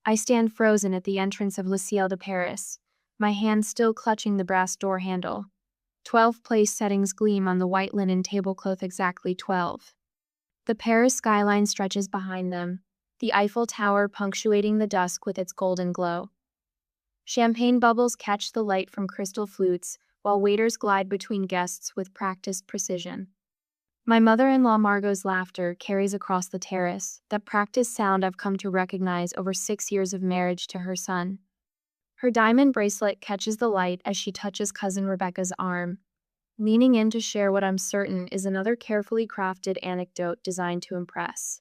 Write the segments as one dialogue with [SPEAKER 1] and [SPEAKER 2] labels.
[SPEAKER 1] I stand frozen at the entrance of Le Ciel de Paris, my hand still clutching the brass door handle. 12 place settings gleam on the white linen tablecloth, exactly 12. The Paris skyline stretches behind them, the Eiffel Tower punctuating the dusk with its golden glow. Champagne bubbles catch the light from crystal flutes, while waiters glide between guests with practiced precision. My mother-in-law Margot's laughter carries across the terrace, that practiced sound I've come to recognize over 6 years of marriage to her son. Her diamond bracelet catches the light as she touches cousin Rebecca's arm, leaning in to share what I'm certain is another carefully crafted anecdote designed to impress.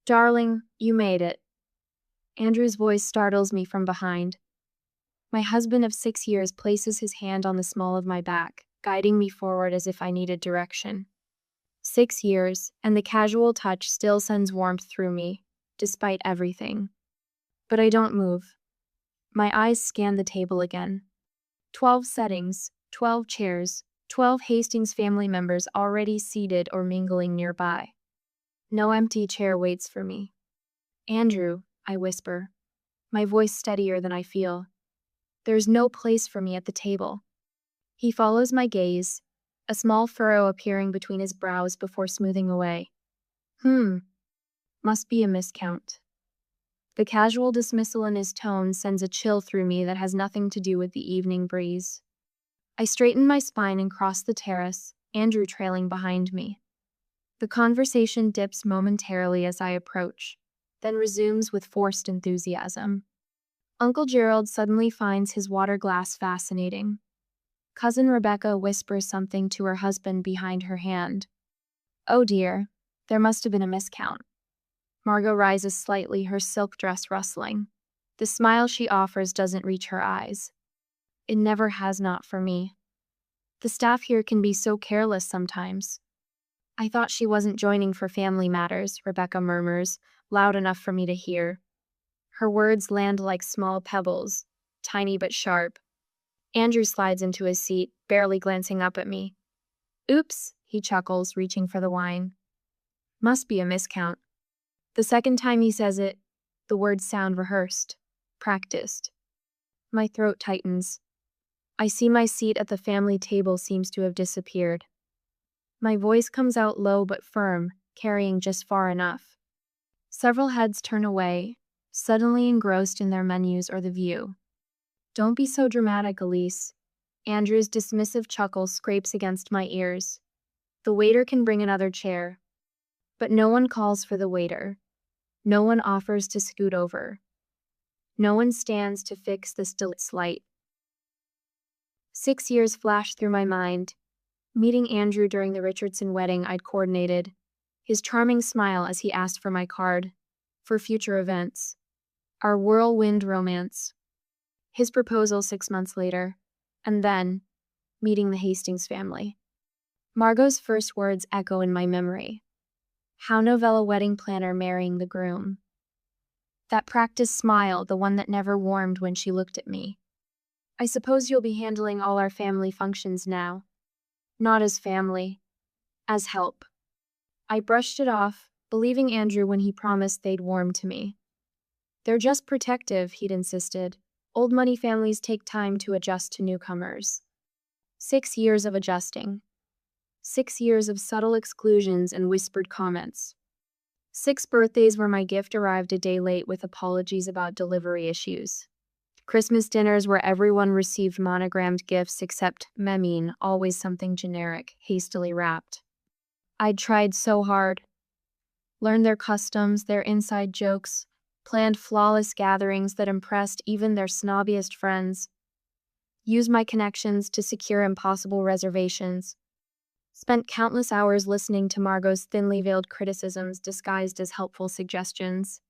[SPEAKER 1] "Darling, you made it." Andrew's voice startles me from behind. My husband of 6 years places his hand on the small of my back, guiding me forward as if I needed direction. 6 years, and the casual touch still sends warmth through me, despite everything. But I don't move. My eyes scan the table again. 12 settings, 12 chairs, 12 Hastings family members already seated or mingling nearby. No empty chair waits for me. "Andrew," I whisper, my voice steadier than I feel. "There's no place for me at the table." He follows my gaze, a small furrow appearing between his brows before smoothing away. Must be a miscount." The casual dismissal in his tone sends a chill through me that has nothing to do with the evening breeze. I straighten my spine and cross the terrace, Andrew trailing behind me. The conversation dips momentarily as I approach, then resumes with forced enthusiasm. Uncle Gerald suddenly finds his water glass fascinating. Cousin Rebecca whispers something to her husband behind her hand. "Oh dear, there must have been a miscount." Margot rises slightly, her silk dress rustling. The smile she offers doesn't reach her eyes. It never has, not for me. The staff here can be so careless sometimes. "I thought she wasn't joining for family matters," Rebecca murmurs, loud enough for me to hear. Her words land like small pebbles, tiny but sharp. Andrew slides into his seat, barely glancing up at me. "Oops," he chuckles, reaching for the wine. "Must be a miscount." The second time he says it, the words sound rehearsed, practiced. My throat tightens. I see my seat at the family table seems to have disappeared. My voice comes out low but firm, carrying just far enough. Several heads turn away, suddenly engrossed in their menus or the view. "Don't be so dramatic, Elise." Andrew's dismissive chuckle scrapes against my ears. The waiter can bring another chair. But no one calls for the waiter. No one offers to scoot over. No one stands to fix the still light. 6 years flash through my mind. Meeting Andrew during the Richardson wedding I'd coordinated. His charming smile as he asked for my card. For future events. Our whirlwind romance. His proposal 6 months later. And then, meeting the Hastings family. Margot's first words echo in my memory. How novella wedding planner marrying the groom. That practiced smile, the one that never warmed when she looked at me. "I suppose you'll be handling all our family functions now." "Not as family. As help." I brushed it off, believing Andrew when he promised they'd warm to me. "They're just protective," he'd insisted. "Old money families take time to adjust to newcomers." 6 years of adjusting. 6 years of subtle exclusions and whispered comments. 6 birthdays where my gift arrived a day late with apologies about delivery issues. Christmas dinners where everyone received monogrammed gifts except Memine, always something generic, hastily wrapped. I'd tried so hard. Learned their customs, their inside jokes, planned flawless gatherings that impressed even their snobbiest friends. Used my connections to secure impossible reservations. Spent countless hours listening to Margot's thinly veiled criticisms disguised as helpful suggestions.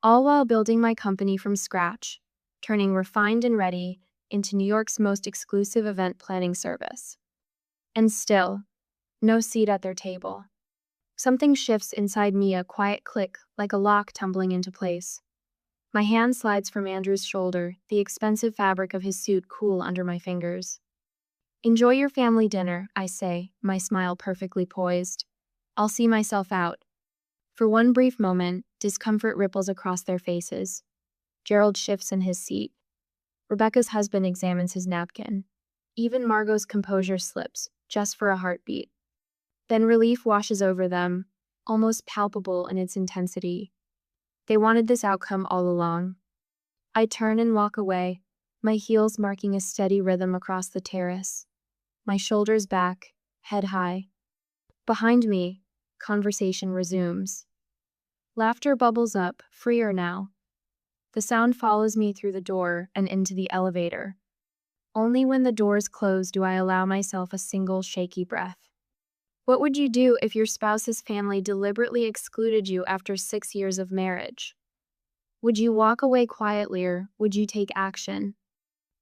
[SPEAKER 1] All while building my company from scratch, turning refined and ready into New York's most exclusive event planning service. And still, no seat at their table. Something shifts inside me, a quiet click, like a lock tumbling into place. My hand slides from Andrew's shoulder, the expensive fabric of his suit cool under my fingers. "Enjoy your family dinner," I say, my smile perfectly poised. "I'll see myself out." For one brief moment, discomfort ripples across their faces. Gerald shifts in his seat. Rebecca's husband examines his napkin. Even Margot's composure slips, just for a heartbeat. Then relief washes over them, almost palpable in its intensity. They wanted this outcome all along. I turn and walk away, my heels marking a steady rhythm across the terrace. My shoulders back, head high. Behind me, conversation resumes. Laughter bubbles up, freer now. The sound follows me through the door and into the elevator. Only when the doors close do I allow myself a single shaky breath. What would you do if your spouse's family deliberately excluded you after 6 years of marriage? Would you walk away quietly or would you take action?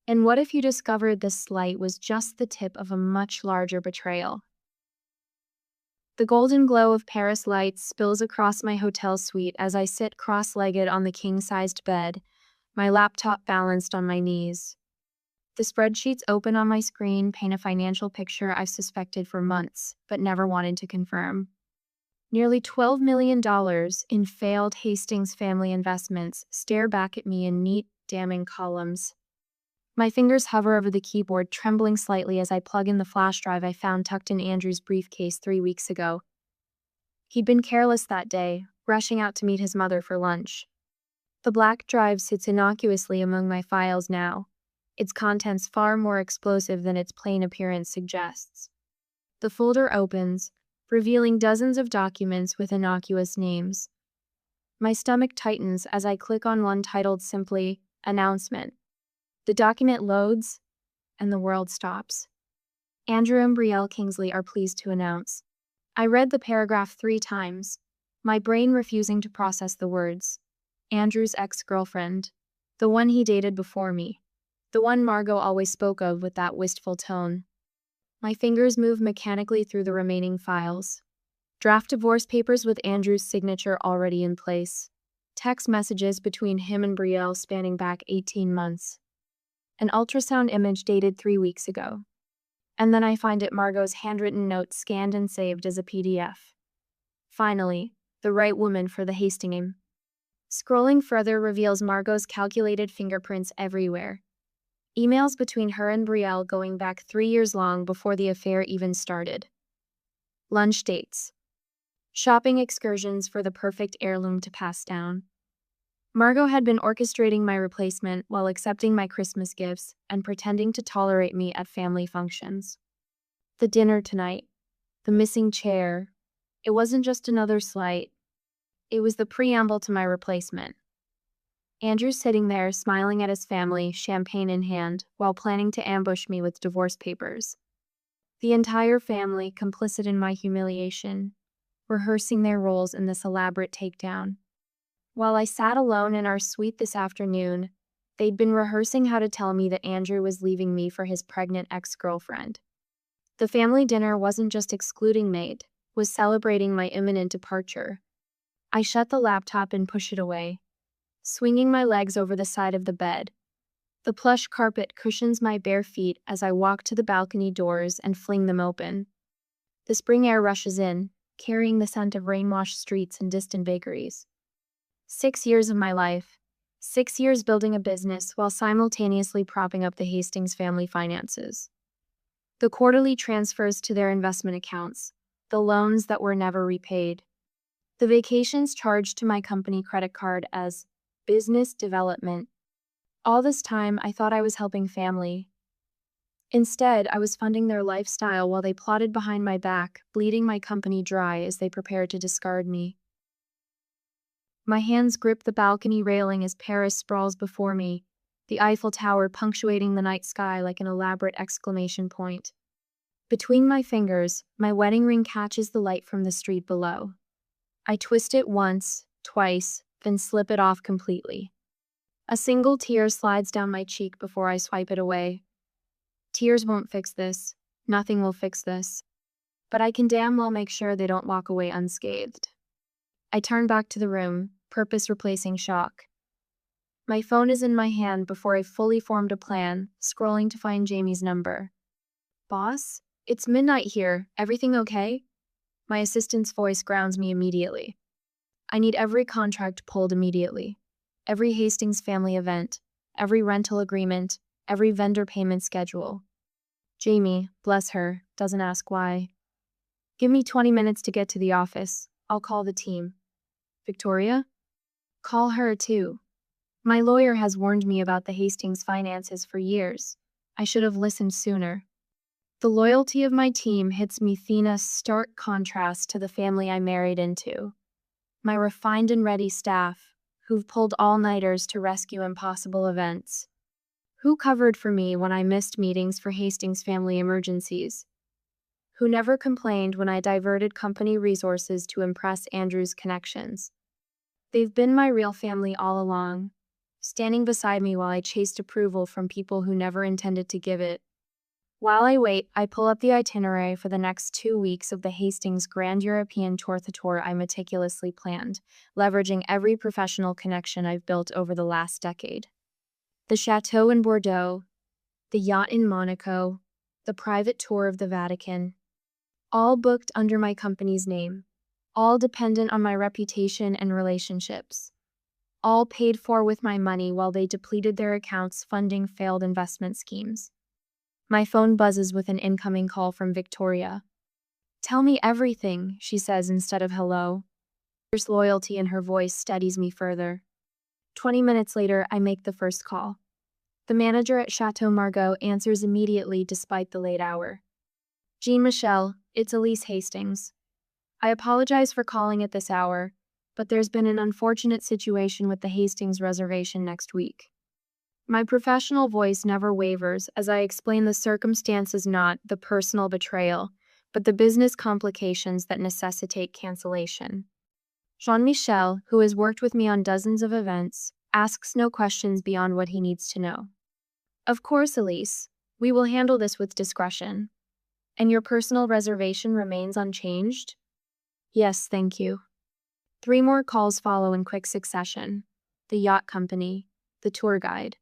[SPEAKER 1] And what if you discovered this slight was just the tip of a much larger betrayal? The golden glow of Paris lights spills across my hotel suite as I sit cross-legged on the king-sized bed, my laptop balanced on my knees. The spreadsheets open on my screen paint a financial picture I've suspected for months, but never wanted to confirm. Nearly $12 million in failed Hastings family investments stare back at me in neat, damning columns. My fingers hover over the keyboard, trembling slightly as I plug in the flash drive I found tucked in Andrew's briefcase 3 weeks ago. He'd been careless that day, rushing out to meet his mother for lunch. The black drive sits innocuously among my files now, its contents far more explosive than its plain appearance suggests. The folder opens, revealing dozens of documents with innocuous names. My stomach tightens as I click on one titled simply, Announcement. The document loads, and the world stops. Andrew and Brielle Kingsley are pleased to announce. I read the paragraph 3 times, my brain refusing to process the words. Andrew's ex-girlfriend, the one he dated before me, the one Margot always spoke of with that wistful tone. My fingers move mechanically through the remaining files. Draft divorce papers with Andrew's signature already in place. Text messages between him and Brielle spanning back 18 months. An ultrasound image dated 3 weeks ago. And then I find it Margot's handwritten note scanned and saved as a PDF. Finally, the right woman for the Hastings. Scrolling further reveals Margot's calculated fingerprints everywhere. Emails between her and Brielle going back 3 years long before the affair even started. Lunch dates. Shopping excursions for the perfect heirloom to pass down. Margot had been orchestrating my replacement while accepting my Christmas gifts and pretending to tolerate me at family functions. The dinner tonight. The missing chair. It wasn't just another slight. It was the preamble to my replacement. Andrew sitting there, smiling at his family, champagne in hand, while planning to ambush me with divorce papers. The entire family complicit in my humiliation, rehearsing their roles in this elaborate takedown. While I sat alone in our suite this afternoon, they'd been rehearsing how to tell me that Andrew was leaving me for his pregnant ex-girlfriend. The family dinner wasn't just excluding Mate, was celebrating my imminent departure. I shut the laptop and push it away, swinging my legs over the side of the bed. The plush carpet cushions my bare feet as I walk to the balcony doors and fling them open. The spring air rushes in, carrying the scent of rain-washed streets and distant bakeries. 6 years of my life. 6 years building a business while simultaneously propping up the Hastings family finances. The quarterly transfers to their investment accounts, the loans that were never repaid. The vacations charged to my company credit card as business development. All this time, I thought I was helping family. Instead, I was funding their lifestyle while they plotted behind my back, bleeding my company dry as they prepared to discard me. My hands grip the balcony railing as Paris sprawls before me, the Eiffel Tower punctuating the night sky like an elaborate exclamation point. Between my fingers, my wedding ring catches the light from the street below. I twist it once, twice, then slip it off completely. A single tear slides down my cheek before I swipe it away. Tears won't fix this. Nothing will fix this. But I can damn well make sure they don't walk away unscathed. I turn back to the room, purpose replacing shock. My phone is in my hand before I fully formed a plan, scrolling to find Jamie's number. Boss? It's midnight here. Everything okay? My assistant's voice grounds me immediately. I need every contract pulled immediately. every Hastings family event, every rental agreement, every vendor payment schedule. Jamie, bless her, doesn't ask why. Give me 20 minutes to get to the office. I'll call the team. Victoria? Call her too. My lawyer has warned me about the Hastings finances for years. I should have listened sooner. The loyalty of my team hits me in stark contrast to the family I married into. My refined and ready staff, who've pulled all-nighters to rescue impossible events. Who covered for me when I missed meetings for Hastings family emergencies? Who never complained when I diverted company resources to impress Andrew's connections? They've been my real family all along, standing beside me while I chased approval from people who never intended to give it. While I wait, I pull up the itinerary for the next 2 weeks of the Hastings Grand European Tour I meticulously planned, leveraging every professional connection I've built over the last decade. The chateau in Bordeaux, the yacht in Monaco, the private tour of the Vatican, all booked under my company's name, all dependent on my reputation and relationships, all paid for with my money while they depleted their accounts funding failed investment schemes. My phone buzzes with an incoming call from Victoria. Tell me everything, she says instead of hello. There's loyalty in her voice steadies me further. 20 minutes later, I make the first call. The manager at Chateau Margaux answers immediately despite the late hour. Jean-Michel, it's Elise Hastings. I apologize for calling at this hour, but there's been an unfortunate situation with the Hastings reservation next week. My professional voice never wavers as I explain the circumstances, not the personal betrayal, but the business complications that necessitate cancellation. Jean-Michel, who has worked with me on dozens of events, asks no questions beyond what he needs to know. Of course, Elise, we will handle this with discretion. And your personal reservation remains unchanged? Yes, thank you. 3 more calls follow in quick succession. The yacht company, the tour guide,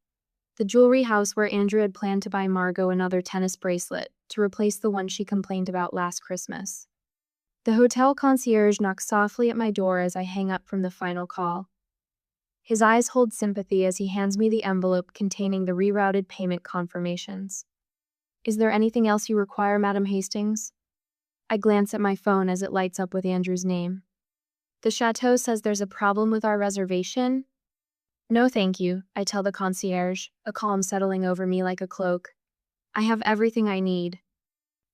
[SPEAKER 1] the jewelry house where Andrew had planned to buy Margot another tennis bracelet to replace the one she complained about last Christmas. The hotel concierge knocks softly at my door as I hang up from the final call. His eyes hold sympathy as he hands me the envelope containing the rerouted payment confirmations. Is there anything else you require, Madam Hastings? I glance at my phone as it lights up with Andrew's name. The chateau says there's a problem with our reservation? No, thank you, I tell the concierge, a calm settling over me like a cloak. I have everything I need.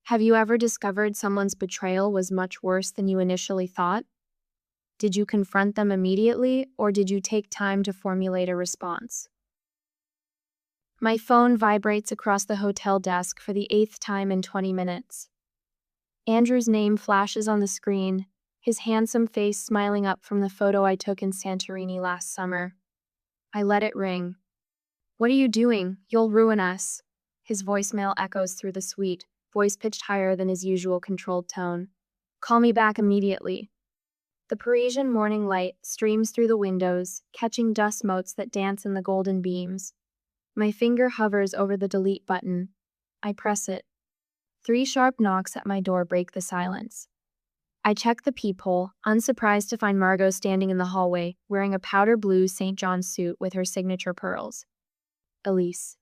[SPEAKER 1] Have you ever discovered someone's betrayal was much worse than you initially thought? Did you confront them immediately, or did you take time to formulate a response? My phone vibrates across the hotel desk for the 8th time in 20 minutes. Andrew's name flashes on the screen, his handsome face smiling up from the photo I took in Santorini last summer. I let it ring. What are you doing? You'll ruin us. His voicemail echoes through the suite, voice pitched higher than his usual controlled tone. Call me back immediately. The Parisian morning light streams through the windows, catching dust motes that dance in the golden beams. My finger hovers over the delete button. I press it. 3 sharp knocks at my door break the silence. I check the peephole, unsurprised to find Margot standing in the hallway, wearing a powder blue St. John's suit with her signature pearls. Elise.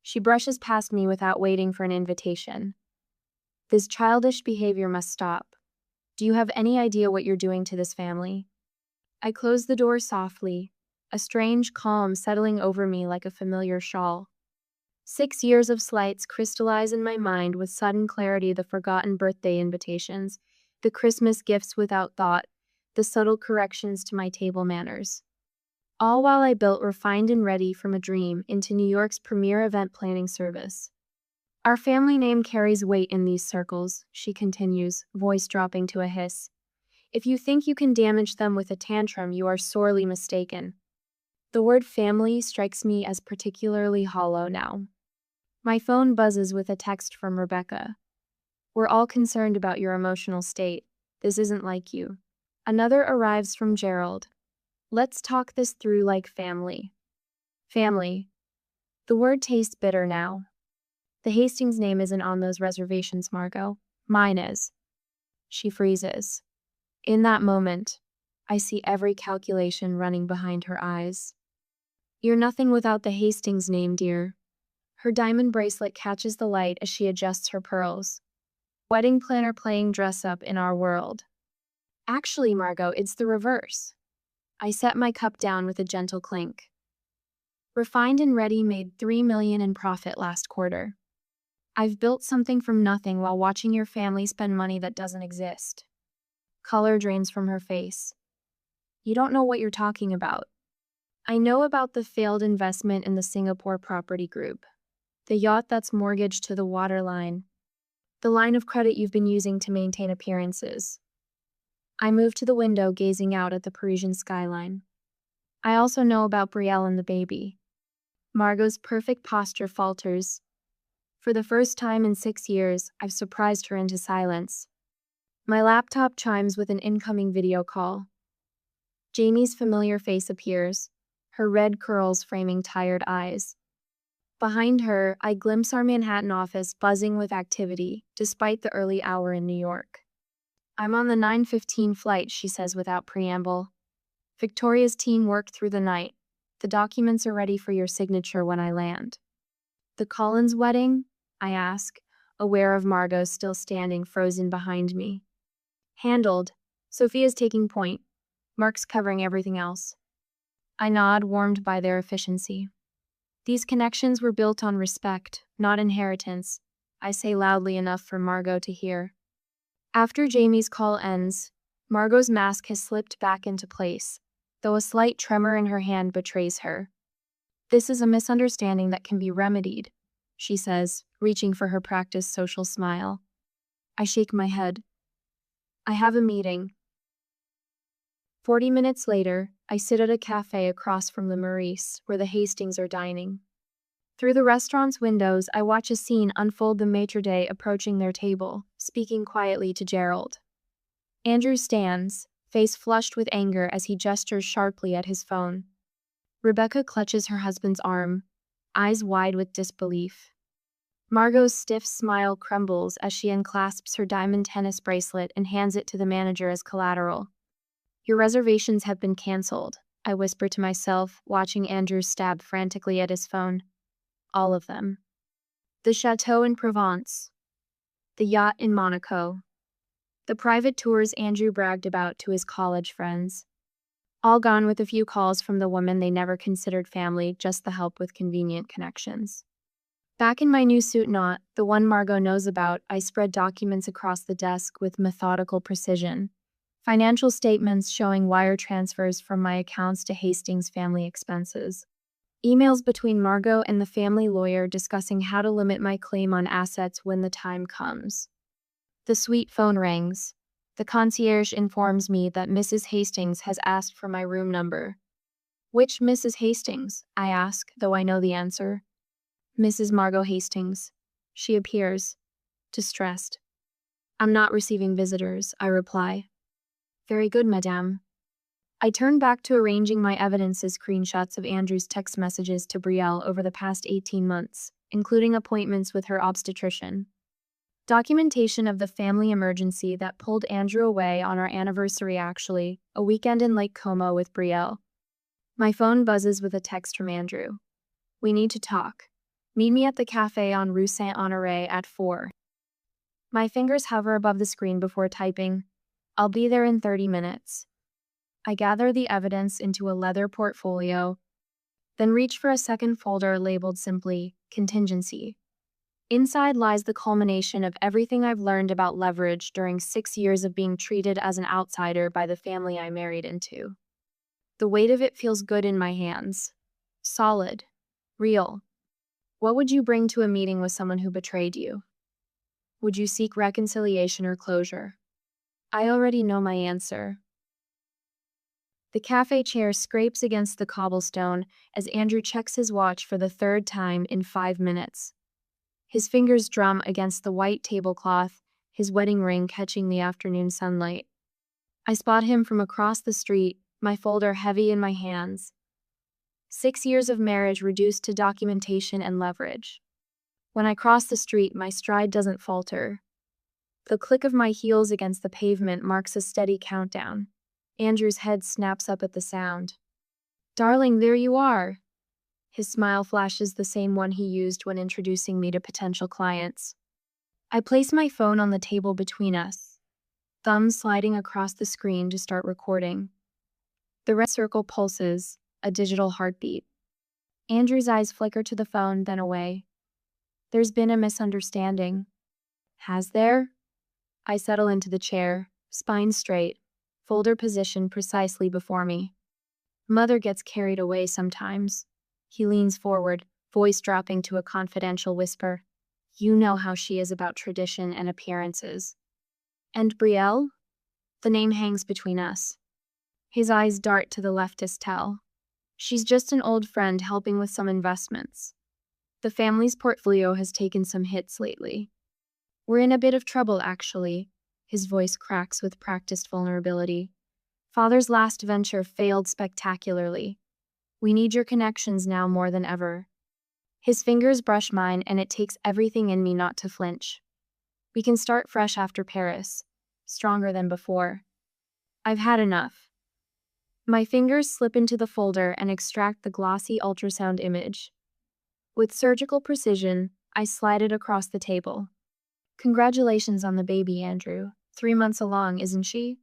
[SPEAKER 1] She brushes past me without waiting for an invitation. This childish behavior must stop. Do you have any idea what you're doing to this family? I close the door softly, a strange calm settling over me like a familiar shawl. 6 years of slights crystallize in my mind with sudden clarity: the forgotten birthday invitations, the Christmas gifts without thought, the subtle corrections to my table manners. All while I built refined and ready from a dream into New York's premier event planning service. Our family name carries weight in these circles, she continues, voice dropping to a hiss. If you think you can damage them with a tantrum, you are sorely mistaken. The word family strikes me as particularly hollow now. My phone buzzes with a text from Rebecca. We're all concerned about your emotional state. This isn't like you. Another arrives from Gerald. Let's talk this through like family. Family. The word tastes bitter now. The Hastings name isn't on those reservations, Margot. Mine is. She freezes. In that moment, I see every calculation running behind her eyes. You're nothing without the Hastings name, dear. Her diamond bracelet catches the light as she adjusts her pearls. Wedding planner playing dress up in our world. Actually, Margot, it's the reverse. I set my cup down with a gentle clink. Refined and Ready made $3 million in profit last quarter. I've built something from nothing while watching your family spend money that doesn't exist. Color drains from her face. You don't know what you're talking about. I know about the failed investment in the Singapore property group. The yacht that's mortgaged to the waterline. The line of credit you've been using to maintain appearances. I moved to the window, gazing out at the Parisian skyline. I also know about Brielle and the baby. Margot's perfect posture falters. For the first time in 6 years, I've surprised her into silence. My laptop chimes with an incoming video call. Jamie's familiar face appears, her red curls framing tired eyes. Behind her, I glimpse our Manhattan office buzzing with activity, despite the early hour in New York. I'm on the 9:15 flight, she says without preamble. Victoria's team worked through the night. The documents are ready for your signature when I land. The Collins wedding? I ask, aware of Margot still standing frozen behind me. Handled. Sophia's taking point. Mark's covering everything else. I nod, warmed by their efficiency. These connections were built on respect, not inheritance, I say loudly enough for Margot to hear. After Jamie's call ends, Margot's mask has slipped back into place, though a slight tremor in her hand betrays her. This is a misunderstanding that can be remedied, she says, reaching for her practiced social smile. I shake my head. I have a meeting. 40 minutes later, I sit at a cafe across from the Maurice, where the Hastings are dining. Through the restaurant's windows, I watch a scene unfold, the maitre d' approaching their table, speaking quietly to Gerald. Andrew stands, face flushed with anger as he gestures sharply at his phone. Rebecca clutches her husband's arm, eyes wide with disbelief. Margot's stiff smile crumbles as she unclasps her diamond tennis bracelet and hands it to the manager as collateral. Your reservations have been canceled, I whisper to myself, watching Andrew stab frantically at his phone. All of them. The chateau in Provence. The yacht in Monaco. The private tours Andrew bragged about to his college friends. All gone, with a few calls from the woman they never considered family, just the help with convenient connections. Back in my new suit knot, the one Margot knows about, I spread documents across the desk with methodical precision. Financial statements showing wire transfers from my accounts to Hastings' family expenses. Emails between Margot and the family lawyer discussing how to limit my claim on assets when the time comes. The suite phone rings. The concierge informs me that Mrs. Hastings has asked for my room number. Which Mrs. Hastings? I ask, though I know the answer. Mrs. Margot Hastings. She appears, distressed. I'm not receiving visitors, I reply. Very good, madame. I turn back to arranging my evidences, screenshots of Andrew's text messages to Brielle over the past 18 months, including appointments with her obstetrician. Documentation of the family emergency that pulled Andrew away on our anniversary, actually, a weekend in Lake Como with Brielle. My phone buzzes with a text from Andrew. We need to talk. Meet me at the cafe on Rue Saint-Honoré at 4. My fingers hover above the screen before typing. I'll be there in 30 minutes. I gather the evidence into a leather portfolio, then reach for a second folder labeled simply, Contingency. Inside lies the culmination of everything I've learned about leverage during 6 years of being treated as an outsider by the family I married into. The weight of it feels good in my hands. Solid. Real. What would you bring to a meeting with someone who betrayed you? Would you seek reconciliation or closure? I already know my answer. The cafe chair scrapes against the cobblestone as Andrew checks his watch for the third time in 5 minutes. His fingers drum against the white tablecloth, his wedding ring catching the afternoon sunlight. I spot him from across the street, my folder heavy in my hands. 6 years of marriage reduced to documentation and leverage. When I cross the street, my stride doesn't falter. The click of my heels against the pavement marks a steady countdown. Andrew's head snaps up at the sound. Darling, there you are. His smile flashes the same one he used when introducing me to potential clients. I place my phone on the table between us, thumbs sliding across the screen to start recording. The red circle pulses, a digital heartbeat. Andrew's eyes flicker to the phone, then away. There's been a misunderstanding. Has there? I settle into the chair, spine straight, folder positioned precisely before me. Mother gets carried away sometimes. He leans forward, voice dropping to a confidential whisper. You know how she is about tradition and appearances. And Brielle? The name hangs between us. His eyes dart to the leftist tell. She's just an old friend helping with some investments. The family's portfolio has taken some hits lately. We're in a bit of trouble, actually. His voice cracks with practiced vulnerability. Father's last venture failed spectacularly. We need your connections now more than ever. His fingers brush mine, and it takes everything in me not to flinch. We can start fresh after Paris, stronger than before. I've had enough. My fingers slip into the folder and extract the glossy ultrasound image. With surgical precision, I slide it across the table. Congratulations on the baby, Andrew. 3 months along, isn't she?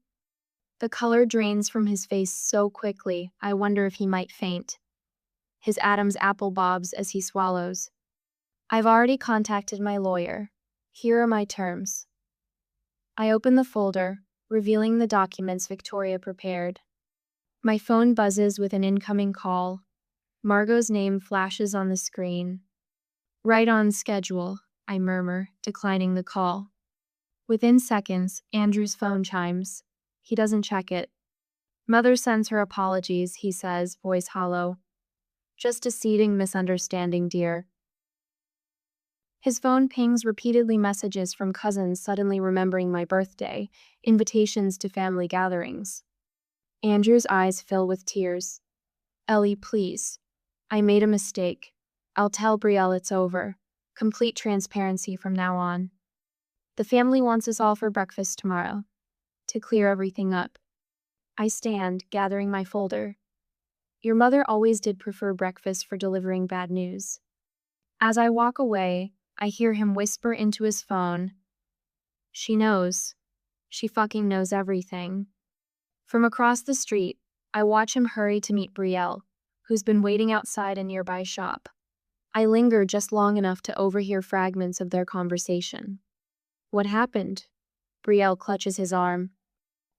[SPEAKER 1] The color drains from his face so quickly, I wonder if he might faint. His Adam's apple bobs as he swallows. I've already contacted my lawyer. Here are my terms. I open the folder, revealing the documents Victoria prepared. My phone buzzes with an incoming call. Margot's name flashes on the screen. Right on schedule, I murmur, declining the call. Within seconds, Andrew's phone chimes. He doesn't check it. Mother sends her apologies, he says, voice hollow. Just a seething misunderstanding, dear. His phone pings repeatedly messages from cousins suddenly remembering my birthday, invitations to family gatherings. Andrew's eyes fill with tears. Ellie, please. I made a mistake. I'll tell Brielle it's over. Complete transparency from now on. The family wants us all for breakfast tomorrow. To clear everything up. I stand, gathering my folder. Your mother always did prefer breakfast for delivering bad news. As I walk away, I hear him whisper into his phone. She knows. She fucking knows everything. From across the street, I watch him hurry to meet Brielle, who's been waiting outside a nearby shop. I linger just long enough to overhear fragments of their conversation. What happened? Brielle clutches his arm.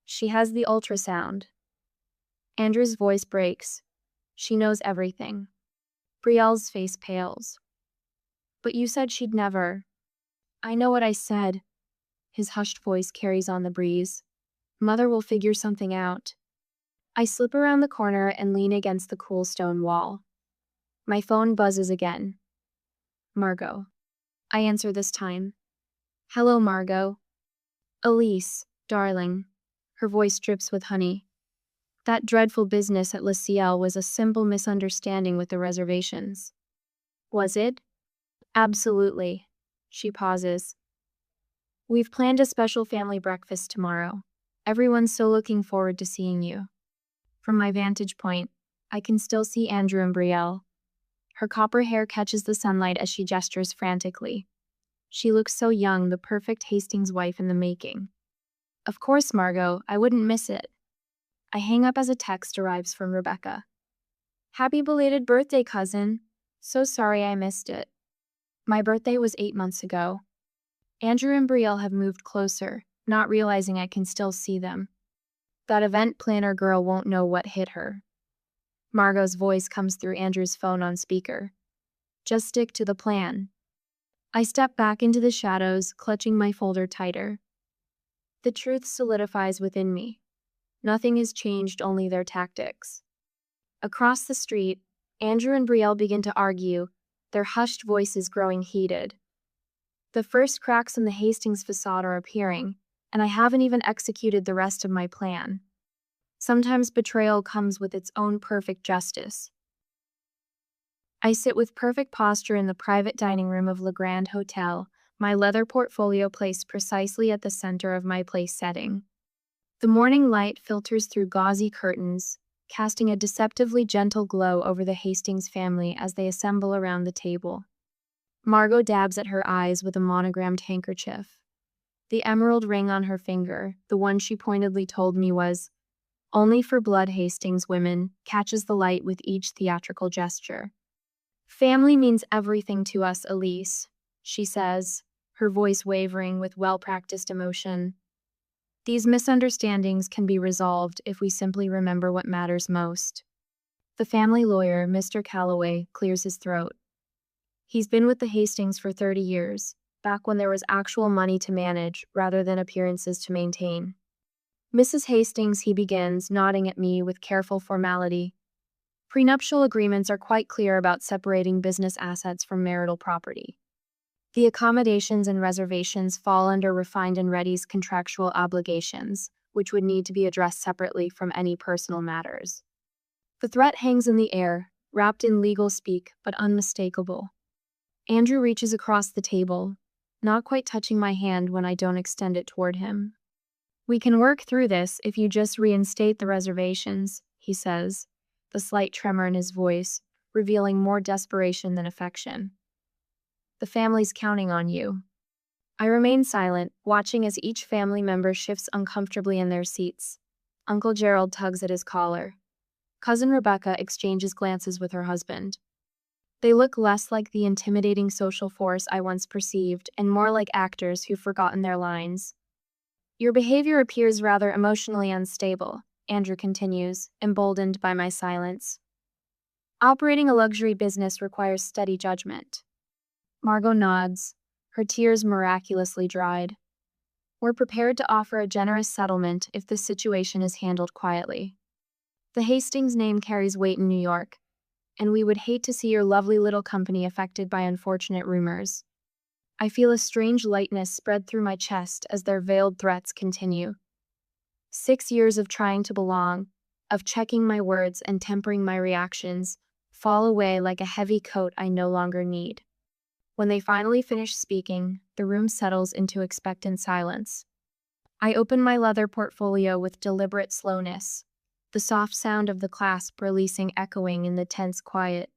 [SPEAKER 1] She has the ultrasound. Andrew's voice breaks. She knows everything. Brielle's face pales. But you said she'd never. I know what I said. His hushed voice carries on the breeze. Mother will figure something out. I slip around the corner and lean against the cool stone wall. My phone buzzes again. Margot. I answer this time. Hello, Margot. Elise, darling. Her voice drips with honey. That dreadful business at Le Ciel was a simple misunderstanding with the reservations. Was it? Absolutely. She pauses. We've planned a special family breakfast tomorrow. Everyone's so looking forward to seeing you. From my vantage point, I can still see Andrew and Brielle. Her copper hair catches the sunlight as she gestures frantically. She looks so young, the perfect Hastings wife in the making. Of course, Margot, I wouldn't miss it. I hang up as a text arrives from Rebecca. Happy belated birthday, cousin. So sorry I missed it. My birthday was 8 months ago. Andrew and Brielle have moved closer, not realizing I can still see them. That event planner girl won't know what hit her. Margot's voice comes through Andrew's phone on speaker. Just stick to the plan. I step back into the shadows, clutching my folder tighter. The truth solidifies within me. Nothing has changed, only their tactics. Across the street, Andrew and Brielle begin to argue, their hushed voices growing heated. The first cracks in the Hastings facade are appearing, and I haven't even executed the rest of my plan. Sometimes betrayal comes with its own perfect justice. I sit with perfect posture in the private dining room of Le Grand Hotel, my leather portfolio placed precisely at the center of my place setting. The morning light filters through gauzy curtains, casting a deceptively gentle glow over the Hastings family as they assemble around the table. Margot dabs at her eyes with a monogrammed handkerchief. The emerald ring on her finger, the one she pointedly told me was only for blood Hastings women, catches the light with each theatrical gesture. Family means everything to us, Elise, she says, her voice wavering with well-practiced emotion. These misunderstandings can be resolved if we simply remember what matters most. The family lawyer, Mr. Calloway, clears his throat. He's been with the Hastings for 30 years, back when there was actual money to manage rather than appearances to maintain. Mrs. Hastings, he begins, nodding at me with careful formality. Prenuptial agreements are quite clear about separating business assets from marital property. The accommodations and reservations fall under Refined and Ready's contractual obligations, which would need to be addressed separately from any personal matters. The threat hangs in the air, wrapped in legal speak, but unmistakable. Andrew reaches across the table, not quite touching my hand when I don't extend it toward him. We can work through this if you just reinstate the reservations, he says, the slight tremor in his voice, revealing more desperation than affection. The family's counting on you. I remain silent, watching as each family member shifts uncomfortably in their seats. Uncle Gerald tugs at his collar. Cousin Rebecca exchanges glances with her husband. They look less like the intimidating social force I once perceived and more like actors who've forgotten their lines. Your behavior appears rather emotionally unstable, Andrew continues, emboldened by my silence. Operating a luxury business requires steady judgment. Margot nods, her tears miraculously dried. We're prepared to offer a generous settlement if the situation is handled quietly. The Hastings name carries weight in New York, and we would hate to see your lovely little company affected by unfortunate rumors. I feel a strange lightness spread through my chest as their veiled threats continue. 6 years of trying to belong, of checking my words and tempering my reactions, fall away like a heavy coat I no longer need. When they finally finish speaking, the room settles into expectant silence. I open my leather portfolio with deliberate slowness, the soft sound of the clasp releasing echoing in the tense quiet.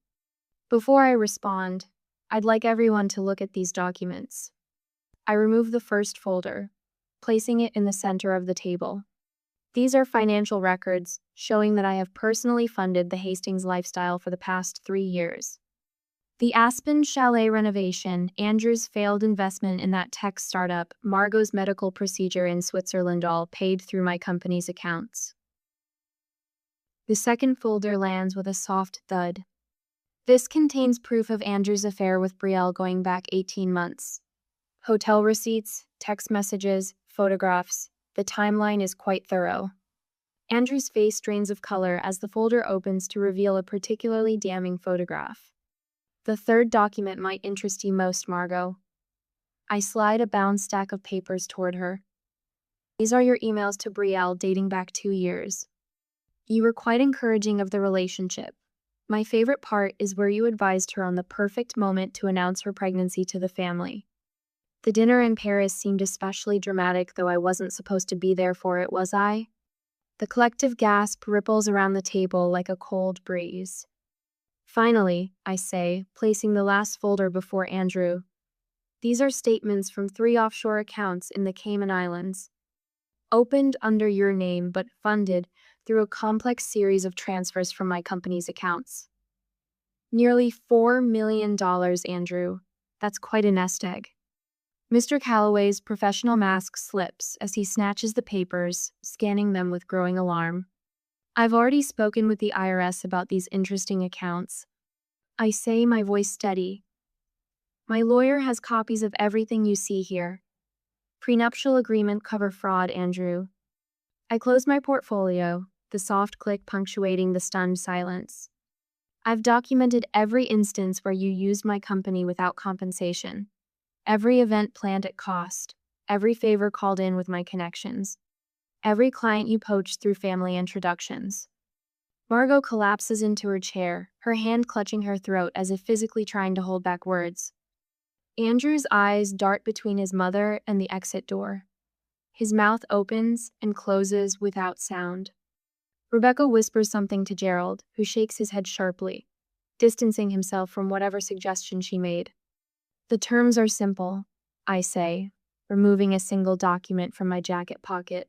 [SPEAKER 1] Before I respond, I'd like everyone to look at these documents. I remove the first folder, placing it in the center of the table. These are financial records showing that I have personally funded the Hastings lifestyle for the past 3 years. The Aspen Chalet renovation, Andrew's failed investment in that tech startup, Margot's medical procedure in Switzerland, all paid through my company's accounts. The second folder lands with a soft thud. This contains proof of Andrew's affair with Betrayal going back 18 months. Hotel receipts, text messages, photographs. The timeline is quite thorough. Andrew's face drains of color as the folder opens to reveal a particularly damning photograph. The third document might interest you most, Margot. I slide a bound stack of papers toward her. These are your emails to Betrayal dating back 2 years. You were quite encouraging of the relationship. My favorite part is where you advised her on the perfect moment to announce her pregnancy to the family. The dinner in Paris seemed especially dramatic, though I wasn't supposed to be there for it, was I? The collective gasp ripples around the table like a cold breeze. Finally, I say, placing the last folder before Andrew. These are statements from 3 offshore accounts in the Cayman Islands. Opened under your name but funded through a complex series of transfers from my company's accounts. Nearly $4 million, Andrew. That's quite a nest egg. Mr. Calloway's professional mask slips as he snatches the papers, scanning them with growing alarm. I've already spoken with the IRS about these interesting accounts. I say, my voice steady. My lawyer has copies of everything you see here. Prenuptial agreement cover fraud, Andrew. I close my portfolio, the soft click punctuating the stunned silence. I've documented every instance where you used my company without compensation. Every event planned at cost. Every favor called in with my connections. Every client you poached through family introductions. Margot collapses into her chair, her hand clutching her throat as if physically trying to hold back words. Andrew's eyes dart between his mother and the exit door. His mouth opens and closes without sound. Rebecca whispers something to Gerald, who shakes his head sharply, distancing himself from whatever suggestion she made. The terms are simple, I say, removing a single document from my jacket pocket.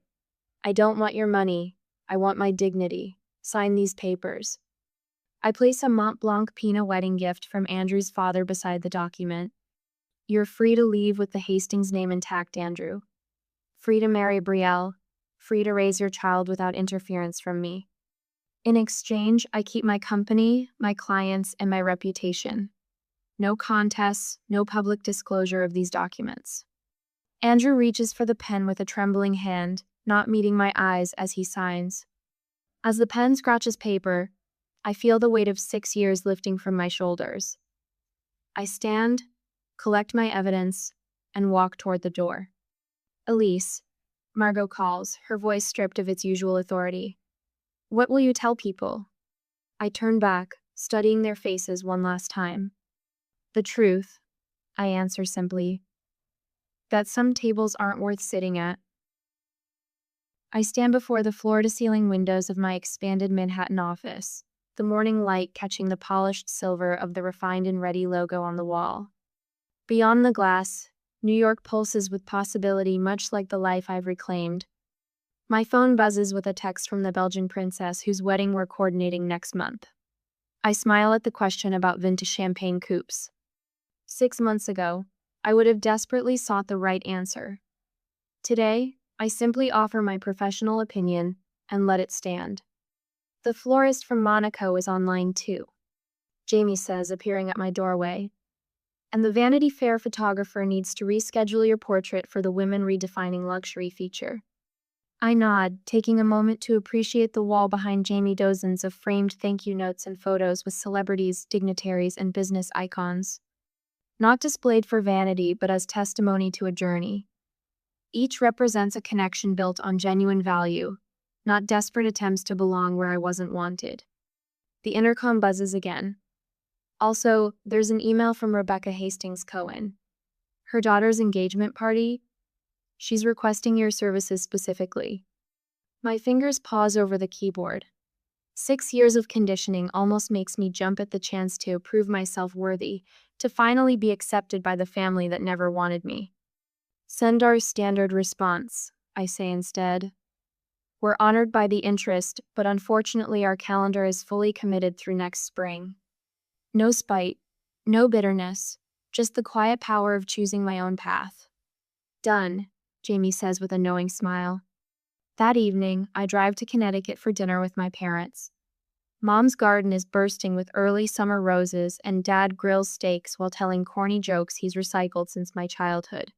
[SPEAKER 1] I don't want your money. I want my dignity. Sign these papers. I place a Mont Blanc Pinot wedding gift from Andrew's father beside the document. You're free to leave with the Hastings name intact, Andrew. Free to marry Brielle. Free to raise your child without interference from me. In exchange, I keep my company, my clients, and my reputation. No contests, no public disclosure of these documents. Andrew reaches for the pen with a trembling hand, not meeting my eyes as he signs. As the pen scratches paper, I feel the weight of 6 years lifting from my shoulders. I stand, collect my evidence, and walk toward the door. Elise, Margot calls, her voice stripped of its usual authority. What will you tell people? I turn back, studying their faces one last time. The truth, I answer simply. That some tables aren't worth sitting at. I stand before the floor-to-ceiling windows of my expanded Manhattan office, the morning light catching the polished silver of the refined and ready logo on the wall. Beyond the glass, New York pulses with possibility, much like the life I've reclaimed. My phone buzzes with a text from the Belgian princess whose wedding we're coordinating next month. I smile at the question about vintage champagne coupes. 6 months ago, I would have desperately sought the right answer. Today, I simply offer my professional opinion and let it stand. The florist from Monaco is online too, Jamie says, appearing at my doorway. And the Vanity Fair photographer needs to reschedule your portrait for the Women Redefining Luxury feature. I nod, taking a moment to appreciate the wall behind Jamie, dozens of framed thank you notes and photos with celebrities, dignitaries, and business icons. Not displayed for vanity, but as testimony to a journey. Each represents a connection built on genuine value, not desperate attempts to belong where I wasn't wanted. The intercom buzzes again. Also, there's an email from Rebecca Hastings Cohen. Her daughter's engagement party. She's requesting your services specifically. My fingers pause over the keyboard. 6 years of conditioning almost makes me jump at the chance to prove myself worthy, to finally be accepted by the family that never wanted me. Send our standard response, I say instead. We're honored by the interest, but unfortunately our calendar is fully committed through next spring. No spite, no bitterness, just the quiet power of choosing my own path. Done, Jamie says with a knowing smile. That evening, I drive to Connecticut for dinner with my parents. Mom's garden is bursting with early summer roses, and Dad grills steaks while telling corny jokes he's recycled since my childhood.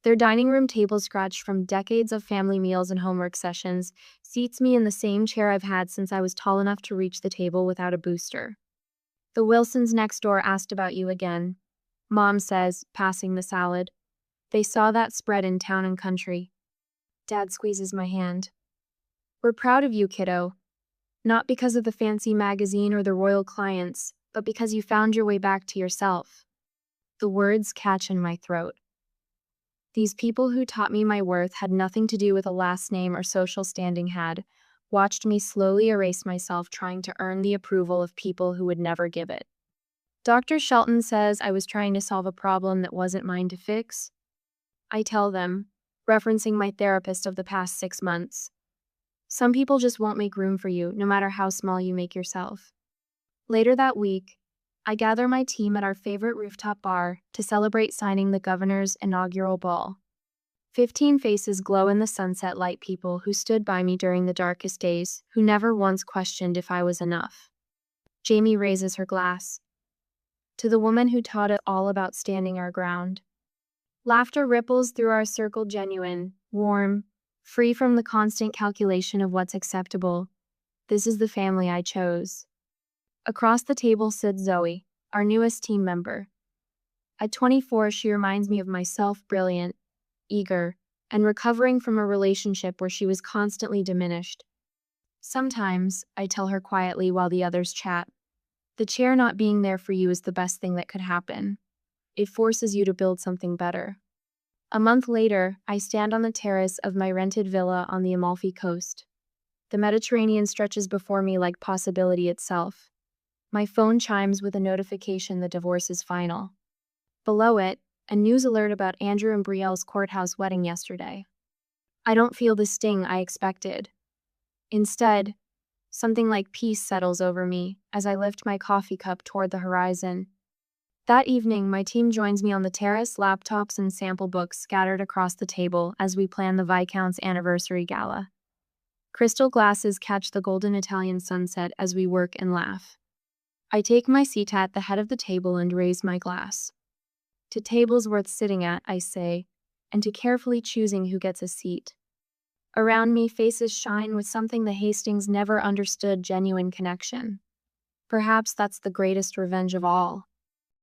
[SPEAKER 1] Their dining room table, scratched from decades of family meals and homework sessions, seats me in the same chair I've had since I was tall enough to reach the table without a booster. The Wilsons next door asked about you again, Mom says, passing the salad. They saw that spread in Town and Country. Dad squeezes my hand. We're proud of you, kiddo. Not because of the fancy magazine or the royal clients, but because you found your way back to yourself. The words catch in my throat. These people who taught me my worth had nothing to do with a last name or social standing, had watched me slowly erase myself trying to earn the approval of people who would never give it. Dr. Shelton says I was trying to solve a problem that wasn't mine to fix. I tell them, referencing my therapist of the past 6 months. Some people just won't make room for you, no matter how small you make yourself. Later that week, I gather my team at our favorite rooftop bar to celebrate signing the governor's inaugural ball. 15 faces glow in the sunset light, people who stood by me during the darkest days, who never once questioned if I was enough. Jamie raises her glass. To the woman who taught it all about standing our ground. Laughter ripples through our circle, genuine, warm, free from the constant calculation of what's acceptable. This is the family I chose. Across the table sits Zoe, our newest team member. At 24, she reminds me of myself, brilliant, eager, and recovering from a relationship where she was constantly diminished. Sometimes, I tell her quietly while the others chat, the chair not being there for you is the best thing that could happen. It forces you to build something better. A month later, I stand on the terrace of my rented villa on the Amalfi Coast. The Mediterranean stretches before me like possibility itself. My phone chimes with a notification the divorce is final. Below it, a news alert about Andrew and Brielle's courthouse wedding yesterday. I don't feel the sting I expected. Instead, something like peace settles over me as I lift my coffee cup toward the horizon. That evening, my team joins me on the terrace, laptops and sample books scattered across the table as we plan the Viscount's anniversary gala. Crystal glasses catch the golden Italian sunset as we work and laugh. I take my seat at the head of the table and raise my glass. To tables worth sitting at, I say, and to carefully choosing who gets a seat. Around me, faces shine with something the Hastings never understood: genuine connection. Perhaps that's the greatest revenge of all.